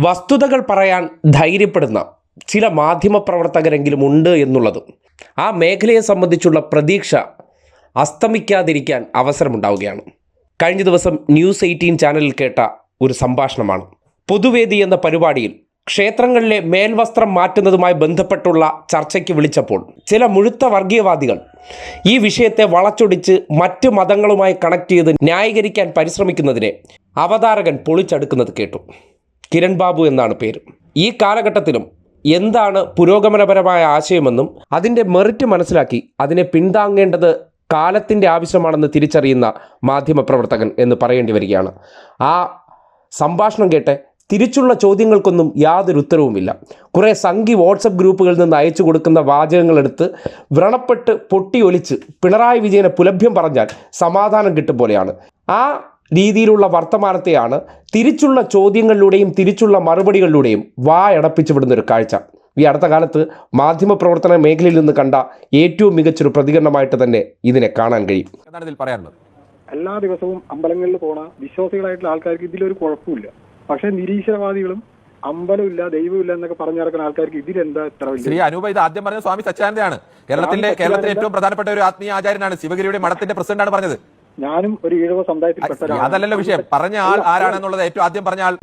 വസ്തുതകൾ പറയാൻ ധൈര്യപ്പെടുന്ന ചില മാധ്യമപ്രവർത്തകരെങ്കിലും ഉണ്ട് എന്നുള്ളത് ആ മേഖലയെ സംബന്ധിച്ചുള്ള പ്രതീക്ഷ അസ്തമിക്കാതിരിക്കാൻ അവസരമുണ്ടാവുകയാണ്. കഴിഞ്ഞ ദിവസം ന്യൂസ് 18 ചാനലിൽ കേട്ട ഒരു സംഭാഷണമാണ്. പൊതുവേദി എന്ന പരിപാടിയിൽ ക്ഷേത്രങ്ങളിലെ മേൽവസ്ത്രം മാറ്റുന്നതുമായി ബന്ധപ്പെട്ടുള്ള ചർച്ചയ്ക്ക് വിളിച്ചപ്പോൾ ചില മുഴുത്ത വർഗീയവാദികൾ ഈ വിഷയത്തെ വളച്ചൊടിച്ച് മറ്റ് മതങ്ങളുമായി കണക്ട് ചെയ്ത് ന്യായീകരിക്കാൻ പരിശ്രമിക്കുന്നതിനെ അവതാരകൻ പൊളിച്ചടുക്കുന്നത് കേട്ടു. കിരൺ ബാബു എന്നാണ് പേര്. ഈ കാലഘട്ടത്തിലും എന്താണ് പുരോഗമനപരമായ ആശയമെന്നും അതിൻ്റെ മെറിറ്റ് മനസ്സിലാക്കി അതിനെ പിന്താങ്ങേണ്ടത് കാലത്തിൻ്റെ ആവശ്യമാണെന്ന് തിരിച്ചറിയുന്ന മാധ്യമപ്രവർത്തകൻ എന്ന് പറയേണ്ടി വരികയാണ്. ആ സംഭാഷണം കേട്ട് തിരിച്ചുള്ള ചോദ്യങ്ങൾക്കൊന്നും യാതൊരു ഉത്തരവുമില്ല. കുറേ സംഘി വാട്സപ്പ് ഗ്രൂപ്പുകളിൽ നിന്ന് അയച്ചു കൊടുക്കുന്ന വാചകങ്ങളെടുത്ത് വ്രണപ്പെട്ട് പൊട്ടിയൊലിച്ച് പിണറായി വിജയനെ പുലഭ്യം പറഞ്ഞാൽ സമാധാനം കിട്ടും പോലെയാണ്. ആ രീതിയിലുള്ള വർത്തമാനത്തെയാണ് തിരിച്ചുള്ള ചോദ്യങ്ങളിലൂടെയും തിരിച്ചുള്ള മറുപടികളിലൂടെയും വായടപ്പിച്ചു വിടുന്നൊരു കാഴ്ച ഈ അടുത്ത കാലത്ത് മാധ്യമപ്രവർത്തന മേഖലയിൽ നിന്ന് കണ്ട ഏറ്റവും മികച്ചൊരു പ്രതികരണമായിട്ട് തന്നെ ഇതിനെ കാണാൻ കഴിയും. എന്താണ് ഇതിൽ പറയാനുള്ളത്? എല്ലാ ദിവസവും അമ്പലങ്ങളിൽ പോണ വിശ്വാസികളായിട്ടുള്ള ആൾക്കാർക്ക് ഇതിലൊരു കുഴപ്പമില്ല. പക്ഷെ നിരീശ്വരവാദികളും അമ്പലമില്ല ദൈവമില്ല എന്നൊക്കെ പറഞ്ഞു നടക്കുന്ന ആൾക്കാർക്ക് ഇതിലെന്താ ഇത്ര വലിയ? ശ്രീ അനൂപ്, ഇത് ആദ്യം പറഞ്ഞ സ്വാമി സച്ചിദാനന്ദയാണ്. കേരളത്തിലെ ഏറ്റവും പ്രധാനപ്പെട്ട ഒരു ആത്മീയ ആചാര്യനാണ്. ശിവഗിരിയുടെ മഠത്തിന്റെ പ്രസിഡന്റാണ് പറഞ്ഞത്. ഞാനും ഒരു ഈഴവ സമുദായത്തിൽപ്പെട്ട അതല്ലല്ലോ വിഷയം. പറഞ്ഞ ആൾ ആരാണെന്നുള്ളത് ഏറ്റവും ആദ്യം പറഞ്ഞ ആൾ